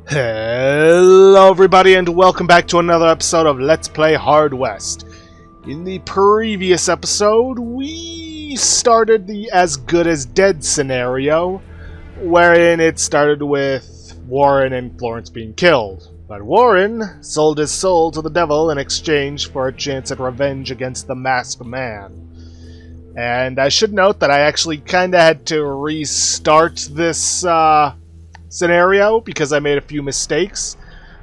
Hello everybody and welcome back to another episode of Let's Play Hard West. In the previous episode, we started the as good as dead scenario, wherein it started with Warren and Florence being killed. But Warren sold his soul to the devil in exchange for a chance at revenge against the masked man. And I should note that I actually kinda had to restart this scenario because I made a few mistakes.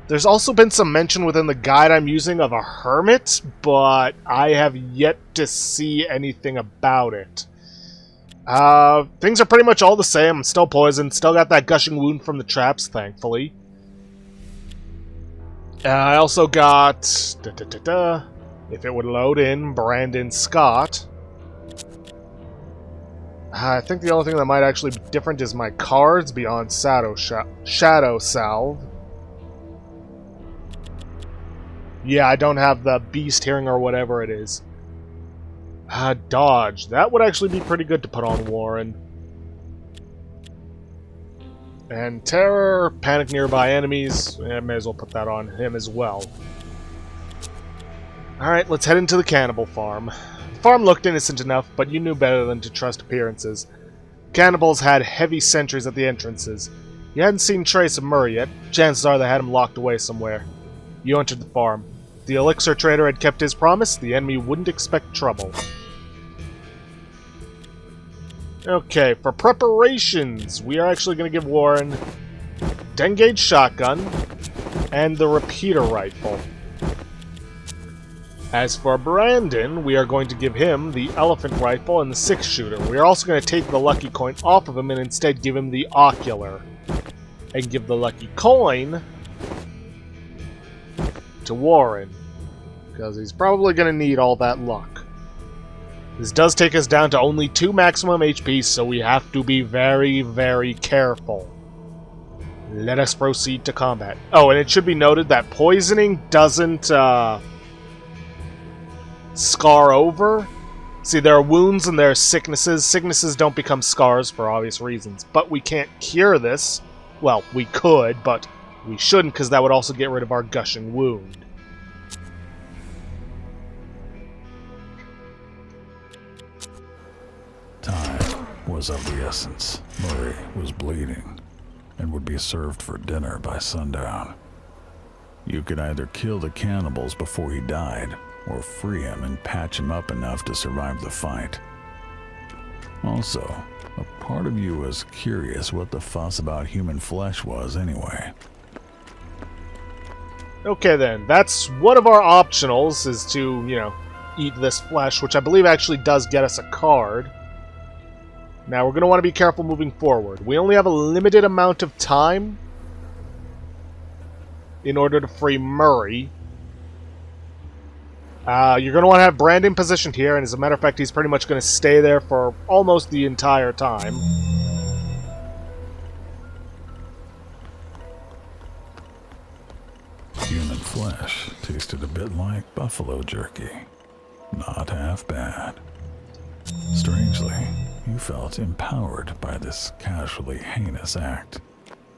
There's also been some mention within the guide I'm using of a hermit, but I have yet to see anything about it. Things are pretty much all the same. I'm still poisoned, still got that gushing wound from the traps, thankfully. I also got, if it would load in, Brandon Scott. I think the only thing that might actually be different is my cards beyond Shadow Salve. Yeah, I don't have the Beast Hearing or whatever it is. Dodge. That would actually be pretty good to put on Warren. And Terror, Panic Nearby Enemies. I may as well put that on him as well. Alright, let's head into the cannibal farm. The farm looked innocent enough, but you knew better than to trust appearances. Cannibals had heavy sentries at the entrances. You hadn't seen trace of Murray yet. Chances are they had him locked away somewhere. You entered the farm. The elixir trader had kept his promise. The enemy wouldn't expect trouble. Okay, for preparations, we are actually going to give Warren a 10-gauge shotgun and the repeater rifle. As for Brandon, we are going to give him the elephant rifle and the 6-shooter. We are also going to take the lucky coin off of him and instead give him the ocular. And give the lucky coin to Warren, because he's probably going to need all that luck. This does take us down to only 2 maximum HP, so we have to be very, very careful. Let us proceed to combat. Oh, and it should be noted that poisoning doesn't scar over. See, there are wounds and there are sicknesses. Sicknesses don't become scars for obvious reasons, but we can't cure this. Well, we could, but we shouldn't, because that would also get rid of our gushing wound. Time was of the essence. Murray was bleeding and would be served for dinner by sundown. You could either kill the cannibals before he died, or free him and patch him up enough to survive the fight. Also, a part of you was curious what the fuss about human flesh was anyway. Okay then, that's one of our optionals, is to, eat this flesh, which I believe actually does get us a card. Now, we're going to want to be careful moving forward. We only have a limited amount of time in order to free Murray. You're going to want to have Brandon positioned here, and as a matter of fact, he's pretty much going to stay there for almost the entire time. Human flesh tasted a bit like buffalo jerky. Not half bad. Strangely, you felt empowered by this casually heinous act.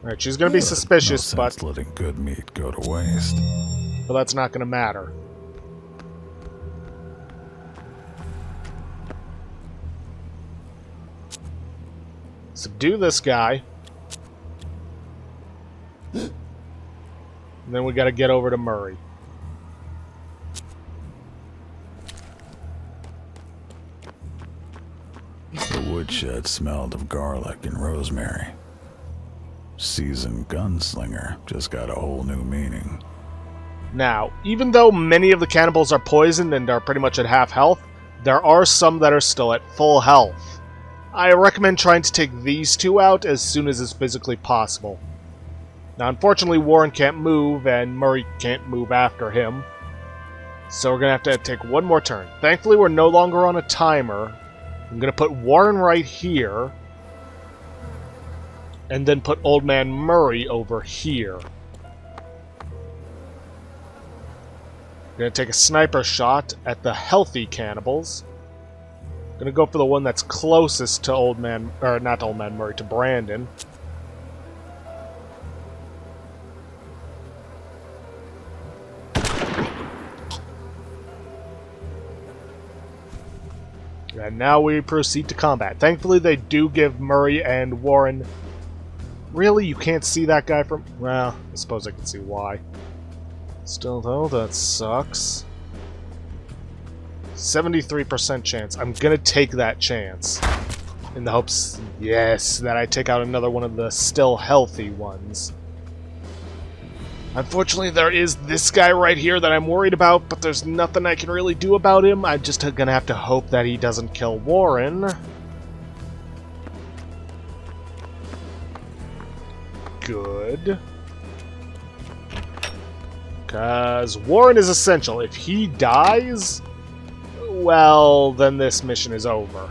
Alright, she's going to be suspicious, no sense letting good meat go to waste. But that's not going to matter. Subdue this guy. And then we got to get over to Murray. The woodshed smelled of garlic and rosemary. Seasoned gunslinger just got a whole new meaning. Now, even though many of the cannibals are poisoned and are pretty much at half health, there are some that are still at full health. I recommend trying to take these two out as soon as is physically possible. Now, unfortunately, Warren can't move, and Murray can't move after him. So we're going to have to take one more turn. Thankfully, we're no longer on a timer. I'm going to put Warren right here. And then put Old Man Murray over here. I'm going to take a sniper shot at the healthy cannibals. Gonna go for the one that's closest to Old Man, or not to Old Man Murray, to Brandon. And now we proceed to combat. Thankfully, they do give Murray and Warren... Really? You can't see that guy from... Well, I suppose I can see why. Still, though, that sucks. 73% chance. I'm gonna take that chance. In the hopes, yes, that I take out another one of the still healthy ones. Unfortunately, there is this guy right here that I'm worried about, but there's nothing I can really do about him. I'm just gonna have to hope that he doesn't kill Warren. Good. Because Warren is essential. If he dies, well, then this mission is over.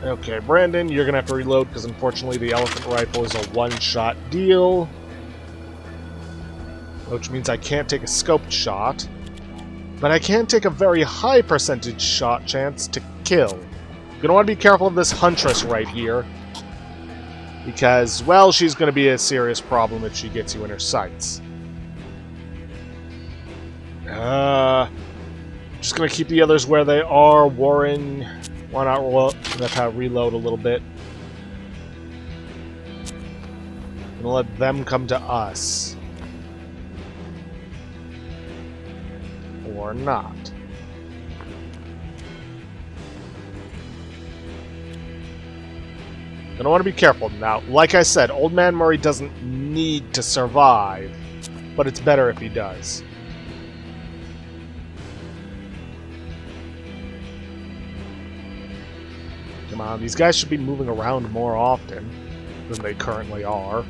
Okay, Brandon, you're gonna have to reload because unfortunately the elephant rifle is a one-shot deal. Which means I can't take a scoped shot. But I can take a very high percentage shot chance to kill. You're gonna want to be careful of this huntress right here. Because, well, she's gonna be a serious problem if she gets you in her sights. Just gonna keep the others where they are. Warren... Why not reload a little bit? And let them come to us. Or not. Gonna want to be careful. Now, like I said, Old Man Murray doesn't need to survive, but it's better if he does. Come on, these guys should be moving around more often than they currently are.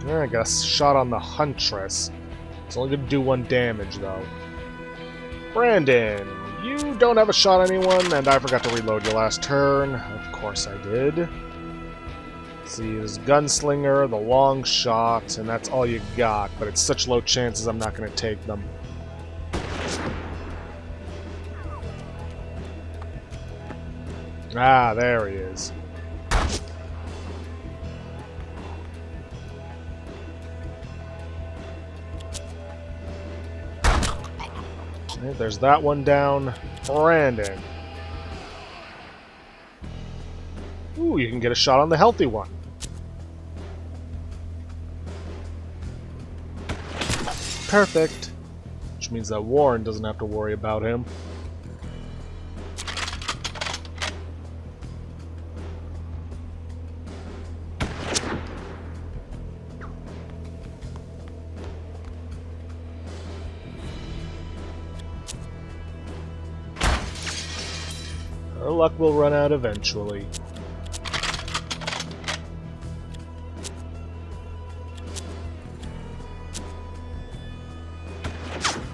I got a shot on the Huntress. It's only going to do 1 damage, though. Brandon, you don't have a shot on anyone, and I forgot to reload your last turn. Of course I did. See, there's Gunslinger, the long shot, and that's all you got, but it's such low chances I'm not going to take them. Ah, there he is. Okay, there's that one down. Brandon. Ooh, you can get a shot on the healthy one. Perfect. Which means that Warren doesn't have to worry about him. Our luck will run out eventually.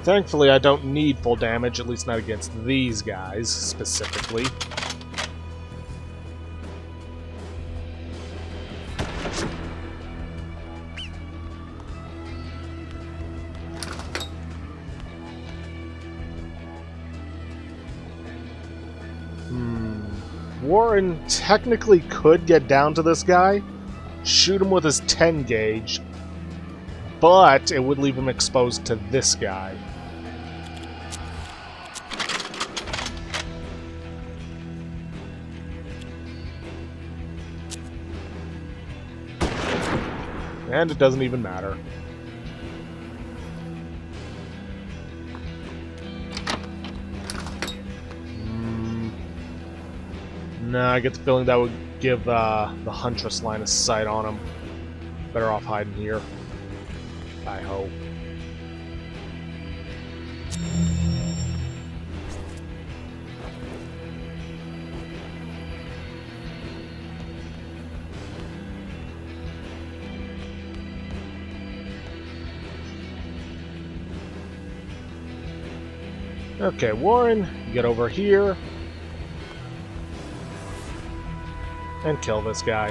Thankfully, I don't need full damage, at least not against these guys, specifically. Warren technically could get down to this guy, shoot him with his 10 gauge, but it would leave him exposed to this guy. And it doesn't even matter. Nah, I get the feeling that would give the Huntress line of sight on him. Better off hiding here. I hope. Okay, Warren, get over here. And kill this guy.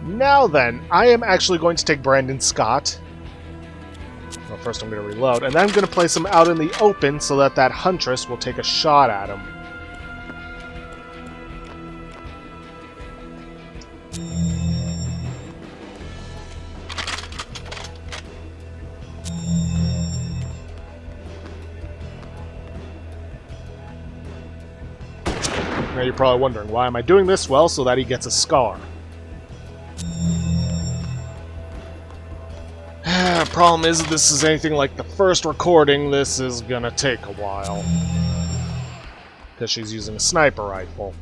Now then, I am actually going to take Brandon Scott. Well, first I'm going to reload. And then I'm going to place him out in the open so that that huntress will take a shot at him. Now you're probably wondering, why am I doing this? Well, so that he gets a scar. Problem is, if this is anything like the first recording, this is gonna take a while. Because she's using a sniper rifle.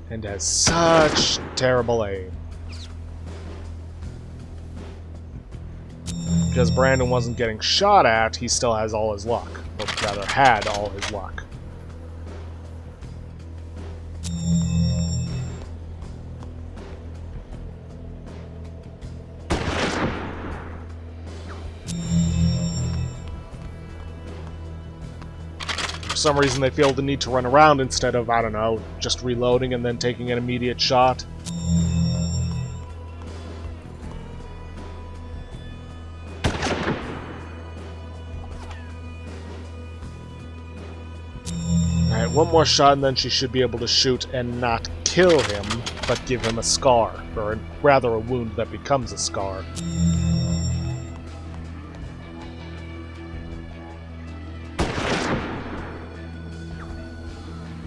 And has such terrible aim. Because Brandon wasn't getting shot at, he still has all his luck. Or rather, had all his luck. For some reason they feel the need to run around instead of, I don't know, just reloading and then taking an immediate shot. Alright, one more shot and then she should be able to shoot and not kill him, but give him a scar, or rather a wound that becomes a scar.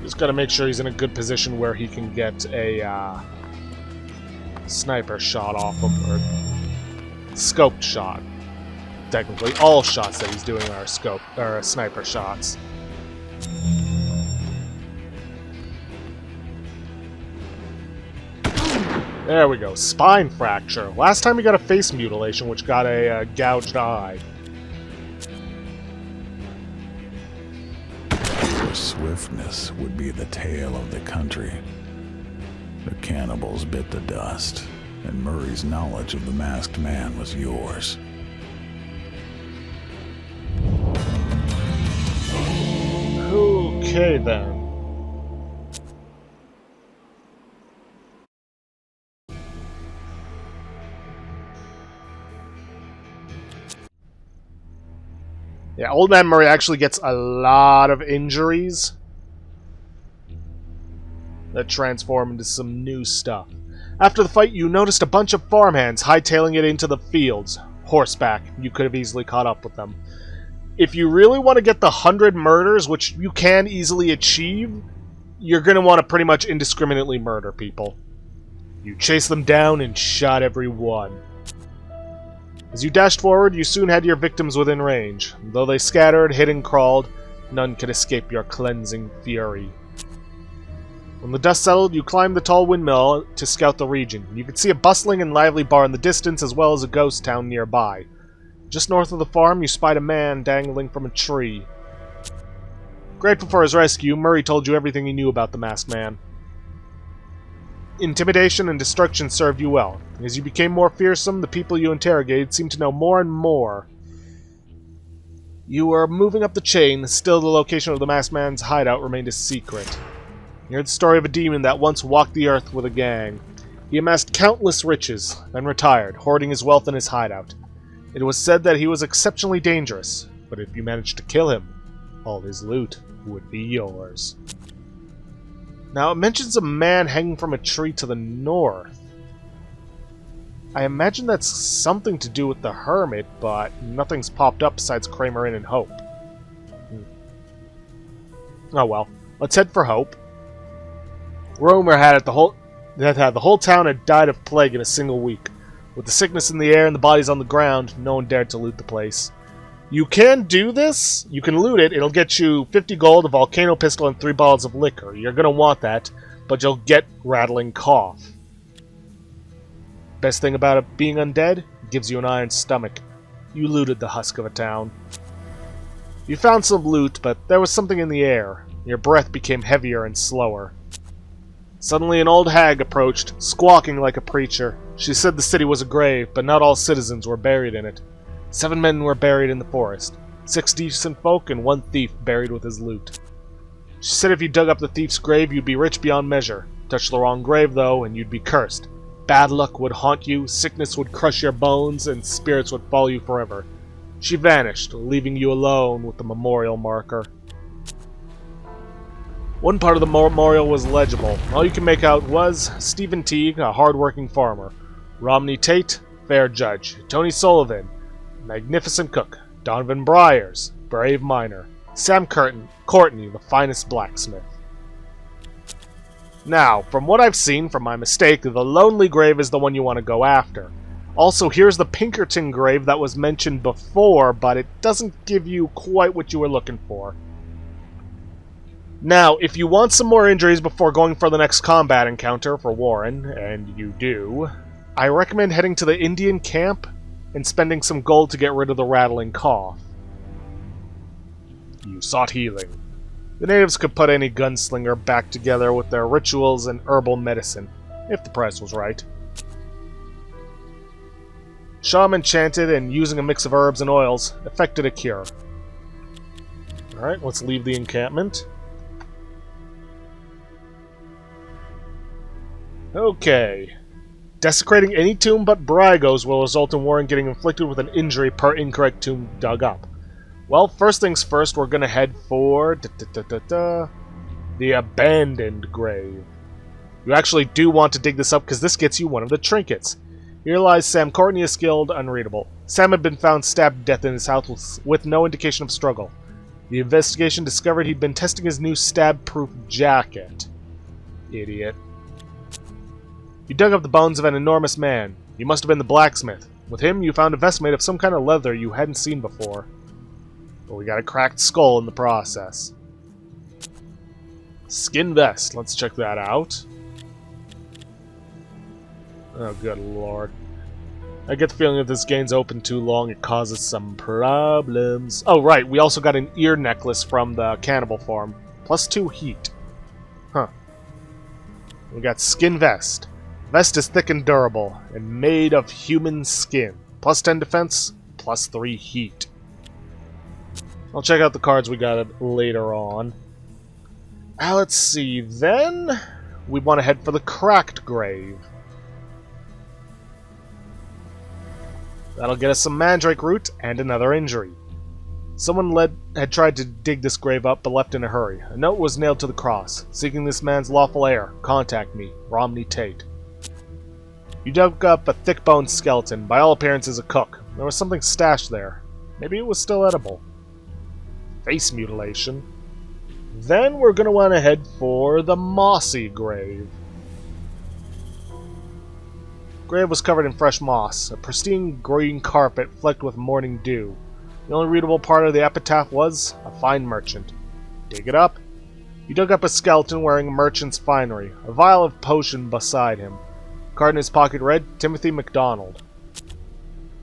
Just gotta make sure he's in a good position where he can get a sniper shot off him, or scoped shot. Technically, all shots that he's doing are sniper shots. There we go, spine fracture. Last time he got a face mutilation, which got a gouged eye. Swiftness would be the tale of the country. The cannibals bit the dust, and Murray's knowledge of the masked man was yours. Okay then. Yeah, Old Man Murray actually gets a lot of injuries that transform into some new stuff. After the fight, you noticed a bunch of farmhands hightailing it into the fields. Horseback. You could have easily caught up with them. If you really want to get the 100 murders, which you can easily achieve, you're going to want to pretty much indiscriminately murder people. You chased them down and shot every one. As you dashed forward, you soon had your victims within range. Though they scattered, hid and crawled, none could escape your cleansing fury. When the dust settled, you climbed the tall windmill to scout the region. You could see a bustling and lively bar in the distance, as well as a ghost town nearby. Just north of the farm, you spied a man dangling from a tree. Grateful for his rescue, Murray told you everything he knew about the masked man. Intimidation and destruction served you well. As you became more fearsome, the people you interrogated seemed to know more and more. You were moving up the chain, still the location of the masked man's hideout remained a secret. You heard the story of a demon that once walked the earth with a gang. He amassed countless riches, then retired, hoarding his wealth in his hideout. It was said that he was exceptionally dangerous, but if you managed to kill him, all his loot would be yours. Now, it mentions a man hanging from a tree to the north. I imagine that's something to do with the Hermit, but nothing's popped up besides Kramer Inn and Hope. Oh well, let's head for Hope. Rumor had it the whole town had died of plague in a single week. With the sickness in the air and the bodies on the ground, no one dared to loot the place. You can do this. You can loot it. It'll get you 50 gold, a volcano pistol, and 3 bottles of liquor. You're going to want that, but you'll get rattling cough. Best thing about it being undead? It gives you an iron stomach. You looted the husk of a town. You found some loot, but there was something in the air. Your breath became heavier and slower. Suddenly an old hag approached, squawking like a preacher. She said the city was a grave, but not all citizens were buried in it. 7 men were buried in the forest. 6 decent folk and 1 thief buried with his loot. She said if you dug up the thief's grave, you'd be rich beyond measure. Touch the wrong grave, though, and you'd be cursed. Bad luck would haunt you, sickness would crush your bones, and spirits would follow you forever. She vanished, leaving you alone with the memorial marker. One part of the memorial was legible. All you can make out was Stephen Teague, a hard-working farmer. Romney Tate, fair judge. Tony Sullivan, magnificent cook. Donovan Briers, brave miner. Sam Courtney, the finest blacksmith. Now, from what I've seen from my mistake, the Lonely Grave is the one you want to go after. Also, here's the Pinkerton grave that was mentioned before, but it doesn't give you quite what you were looking for. Now, if you want some more injuries before going for the next combat encounter for Warren, and you do, I recommend heading to the Indian camp and spending some gold to get rid of the rattling cough. You sought healing. The natives could put any gunslinger back together with their rituals and herbal medicine, if the price was right. Shaman chanted and using a mix of herbs and oils effected a cure. Alright, let's leave the encampment. Okay. Desecrating any tomb but Brygos will result in Warren getting inflicted with an injury per incorrect tomb dug up. Well, first things first, we're gonna head for the abandoned grave. You actually do want to dig this up because this gets you one of the trinkets. Here lies Sam Courtney, a skilled unreadable. Sam had been found stabbed to death in his house with no indication of struggle. The investigation discovered he'd been testing his new stab-proof jacket. Idiot. You dug up the bones of an enormous man. He must have been the blacksmith. With him, you found a vest made of some kind of leather you hadn't seen before. But we got a cracked skull in the process. Skin vest. Let's check that out. Oh, good lord. I get the feeling if this game's open too long, it causes some problems. Oh, right. We also got an ear necklace from the cannibal farm. +2 heat. Huh. We got skin vest. Vest is thick and durable, and made of human skin. +10 defense, +3 heat. I'll check out the cards we got later on. Let's see, then we want to head for the cracked grave. That'll get us some mandrake root and another injury. Someone had tried to dig this grave up but left in a hurry. A note was nailed to the cross. Seeking this man's lawful heir, contact me, Romney Tate. You dug up a thick-boned skeleton, by all appearances a cook. There was something stashed there. Maybe it was still edible. Face mutilation. Then we're going to want to head for the mossy grave. The grave was covered in fresh moss, a pristine green carpet flecked with morning dew. The only readable part of the epitaph was, a fine merchant. Dig it up. You dug up a skeleton wearing a merchant's finery, a vial of potion beside him. Card in his pocket read, Timothy MacDonald.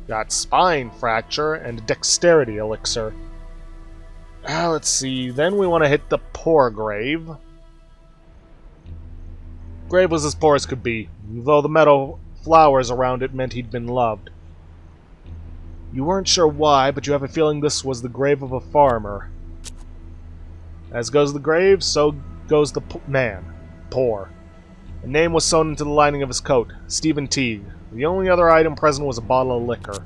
Got spine fracture and a dexterity elixir. Let's see, then we want to hit the poor grave. Grave was as poor as could be, though the meadow flowers around it meant he'd been loved. You weren't sure why, but you have a feeling this was the grave of a farmer. As goes the grave, so goes the man. Poor. A name was sewn into the lining of his coat, Stephen Teague. The only other item present was a bottle of liquor.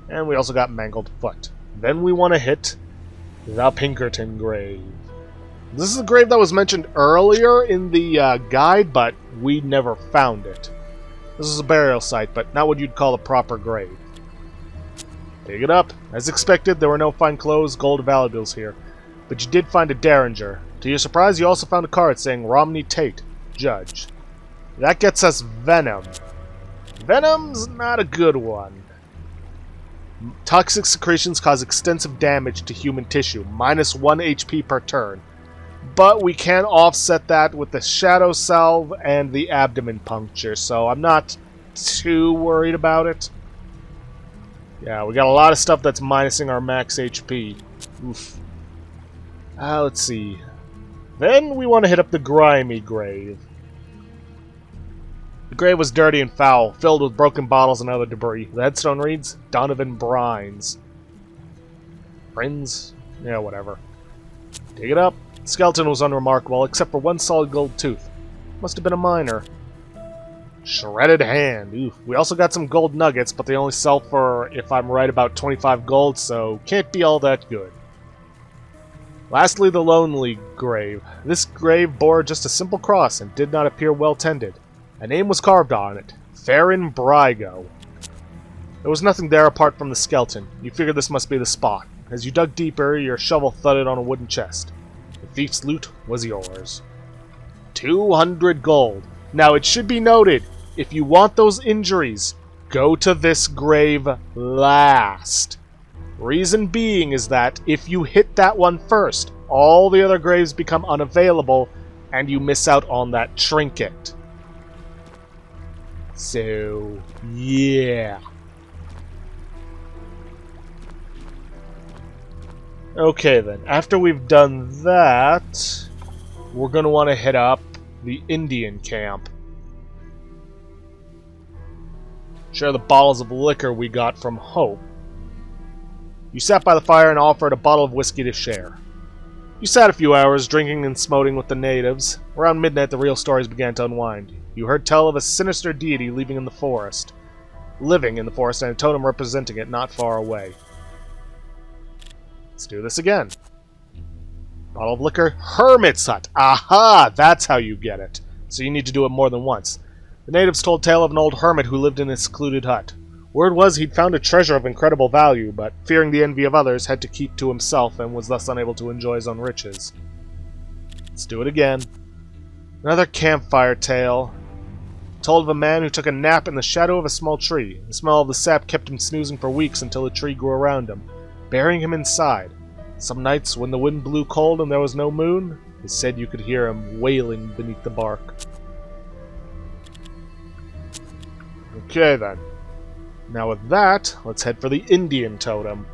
And we also got mangled foot. Then we want to hit the Pinkerton grave. This is a grave that was mentioned earlier in the guide, but we never found it. This is a burial site, but not what you'd call a proper grave. Dig it up. As expected, there were no fine clothes, gold, or valuables here. But you did find a derringer. To your surprise, you also found a card saying Romney Tate, Judge. That gets us Venom. Venom's not a good one. Toxic secretions cause extensive damage to human tissue, -1 HP per turn. But we can offset that with the Shadow Salve and the Abdomen Puncture, so I'm not too worried about it. Yeah, we got a lot of stuff that's minusing our max HP. Oof. Let's see. Then we want to hit up the grimy grave. The grave was dirty and foul, filled with broken bottles and other debris. The headstone reads, Donovan Brines. Friends? Yeah, whatever. Dig it up. The skeleton was unremarkable, except for one solid gold tooth. Must have been a miner. Shredded hand. Oof. We also got some gold nuggets, but they only sell for, if I'm right, about 25 gold, so can't be all that good. Lastly, the lonely grave. This grave bore just a simple cross and did not appear well tended. A name was carved on it. Farron Brygo. There was nothing there apart from the skeleton. You figured this must be the spot. As you dug deeper, your shovel thudded on a wooden chest. The thief's loot was yours. 200 gold. Now, it should be noted, if you want those injuries, go to this grave last. Reason being is that if you hit that one first, all the other graves become unavailable, and you miss out on that trinket. So, yeah. Okay then, after we've done that, we're going to want to hit up the Indian camp. Share the bottles of liquor we got from Hope. You sat by the fire and offered a bottle of whiskey to share. You sat a few hours, drinking and smoting with the natives. Around midnight, the real stories began to unwind. You heard tell of a sinister deity living in the forest, and a totem representing it not far away. Let's do this again. Bottle of liquor, Hermit's Hut. Aha! That's how you get it. So you need to do it more than once. The natives told tale of an old hermit who lived in a secluded hut. Word was he'd found a treasure of incredible value, but fearing the envy of others, had to keep to himself and was thus unable to enjoy his own riches. Let's do it again. Another campfire tale. Told of a man who took a nap in the shadow of a small tree. The smell of the sap kept him snoozing for weeks until the tree grew around him, burying him inside. Some nights, when the wind blew cold and there was no moon, it said you could hear him wailing beneath the bark. Okay then. Now with that, let's head for the Indian totem.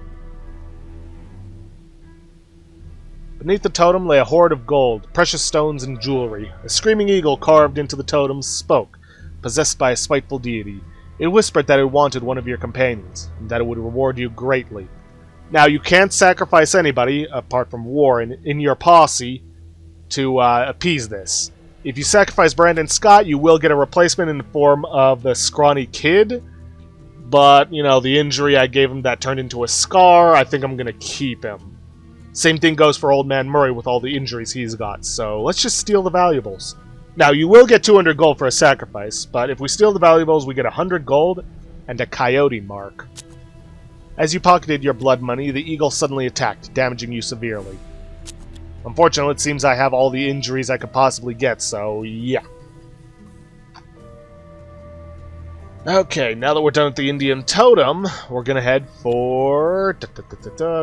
Beneath the totem lay a hoard of gold, precious stones, and jewelry. A screaming eagle carved into the totem spoke, possessed by a spiteful deity. It whispered that it wanted one of your companions, and that it would reward you greatly. Now, you can't sacrifice anybody, apart from Warren, in your posse to appease this. If you sacrifice Brandon Scott, you will get a replacement in the form of the scrawny kid. But, you know, the injury I gave him that turned into a scar, I think I'm going to keep him. Same thing goes for Old Man Murray with all the injuries he's got, so let's just steal the valuables. Now, you will get 200 gold for a sacrifice, but if we steal the valuables, we get 100 gold and a coyote mark. As you pocketed your blood money, the eagle suddenly attacked, damaging you severely. Unfortunately, it seems I have all the injuries I could possibly get, so yeah. Okay, now that we're done with the Indian totem, we're gonna head for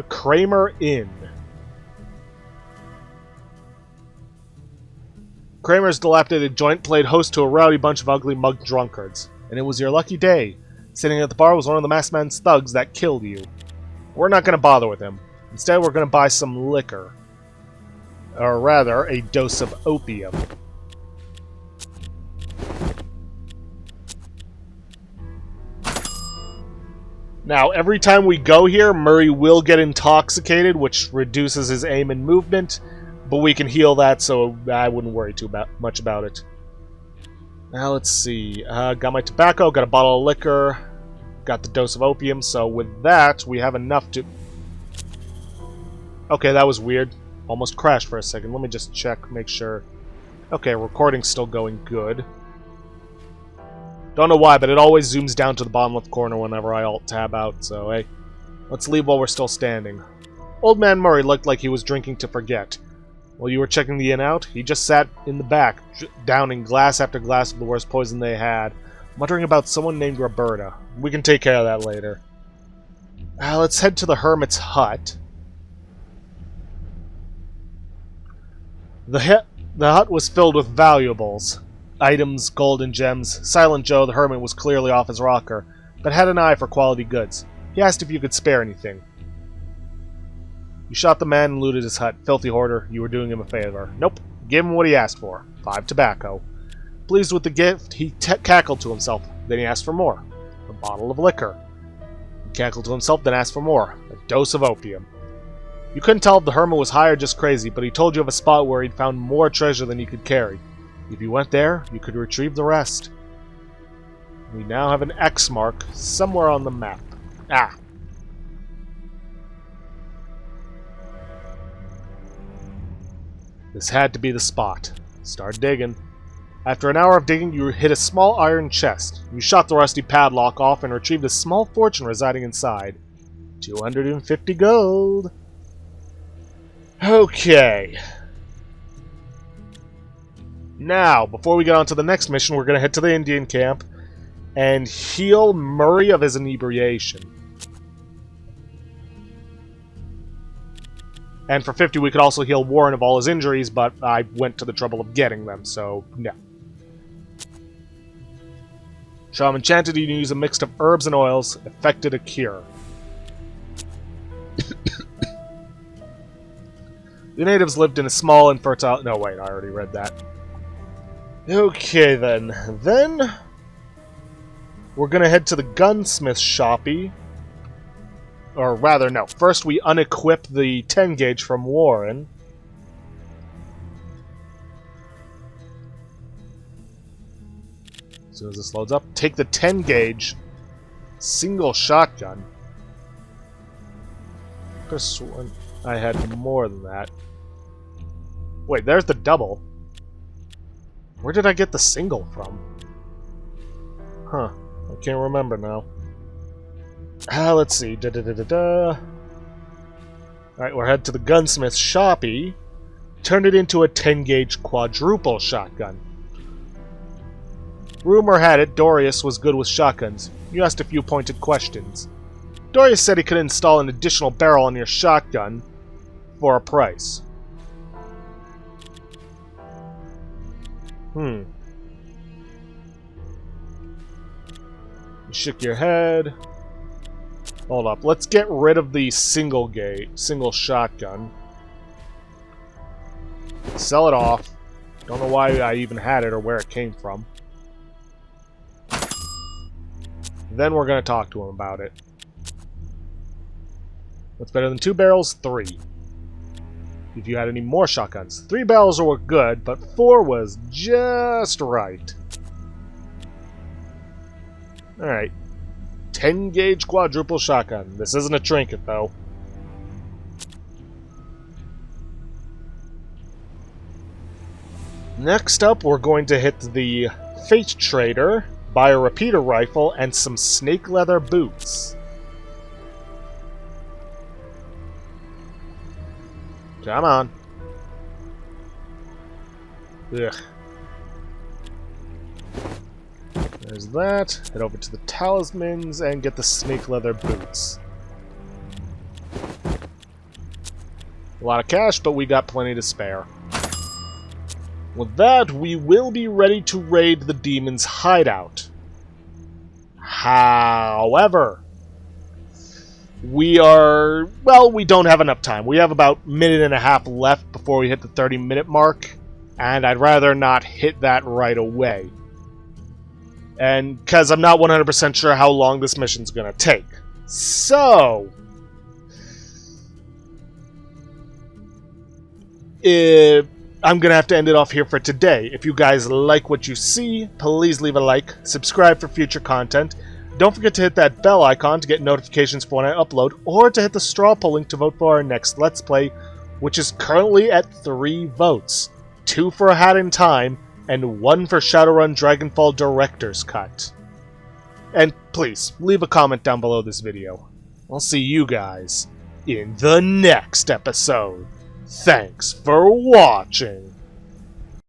Kramer Inn. Kramer's dilapidated joint played host to a rowdy bunch of ugly mugged drunkards, and it was your lucky day. Sitting at the bar was one of the masked man's thugs that killed you. We're not gonna bother with him. Instead, we're gonna buy some liquor. Or rather, a dose of opium. Now, every time we go here, Murray will get intoxicated, which reduces his aim and movement, but we can heal that, so I wouldn't worry too much about it. Now, let's see. Got my tobacco, got a bottle of liquor, got the dose of opium, so with that, we have enough to... Okay, that was weird. Almost crashed for a second. Let me just check, make sure. Okay, recording's still going good. Don't know why, but it always zooms down to the bottom left corner whenever I alt-tab out, so hey. Let's leave while we're still standing. Old Man Murray looked like he was drinking to forget. While you were checking the inn out, he just sat in the back, downing glass after glass of the worst poison they had, muttering about someone named Roberta. We can take care of that later. Let's head to the Hermit's Hut. The hut was filled with valuables. Items, gold and gems. Silent Joe, the hermit, was clearly off his rocker, but had an eye for quality goods. He asked if you could spare anything. You shot the man and looted his hut. Filthy hoarder, you were doing him a favor. Nope. Give him what he asked for. 5 tobacco. Pleased with the gift, he cackled to himself. Then he asked for more. A bottle of liquor. He cackled to himself, then asked for more. A dose of opium. You couldn't tell if the hermit was high or just crazy, but he told you of a spot where he'd found more treasure than he could carry. If you went there, you could retrieve the rest. We now have an X mark somewhere on the map. Ah. This had to be the spot. Start digging. After an hour of digging, you hit a small iron chest. You shot the rusty padlock off and retrieved a small fortune residing inside. 250 gold. Okay. Now, before we get on to the next mission, we're going to head to the Indian camp and heal Murray of his inebriation. And for 50, we could also heal Warren of all his injuries, but I went to the trouble of getting them, so no. Shaman chanted you use a mix of herbs and oils, effected a cure. The natives lived in a small and fertile... No, wait, I already read that. Okay, then. Then, we're going to head to the gunsmith shoppy. Or rather, no. First, we unequip the 10 gauge from Warren. As soon as this loads up, take the 10 gauge single shotgun. I could have sworn I had more than that. Wait, there's the double. Where did I get the single from? Huh. I can't remember now. Let's see. Alright, we're headed to the gunsmith shoppy. Turn it into a 10 gauge quadruple shotgun. Rumor had it Dorius was good with shotguns. You asked a few pointed questions. Dorius said he could install an additional barrel on your shotgun for a price. You shook your head. Hold up. Let's get rid of the single shotgun. Sell it off. Don't know why I even had it or where it came from. Then we're going to talk to him about it. What's better than 2 barrels? 3. If you had any more shotguns. 3 barrels were good, but 4 was just right. Alright. 10 gauge quadruple shotgun. This isn't a trinket, though. Next up, we're going to hit the Fate Trader, buy a repeater rifle, and some snake leather boots. Come on. Ugh. There's that. Head over to the talismans and get the snake leather boots. A lot of cash, but we got plenty to spare. With that, we will be ready to raid the demon's hideout. However, we don't have enough time. We have about a minute and a half left before we hit the 30-minute mark, and I'd rather not hit that right away. And because I'm not 100% sure how long this mission's going to take. So, I'm going to have to end it off here for today. If you guys like what you see, please leave a like, subscribe for future content. Don't forget to hit that bell icon to get notifications for when I upload, or to hit the straw poll link to vote for our next Let's Play, which is currently at 3 votes. 2 for A Hat in Time, and 1 for Shadowrun Dragonfall Director's Cut. And please, leave a comment down below this video. I'll see you guys in the next episode. Thanks for watching.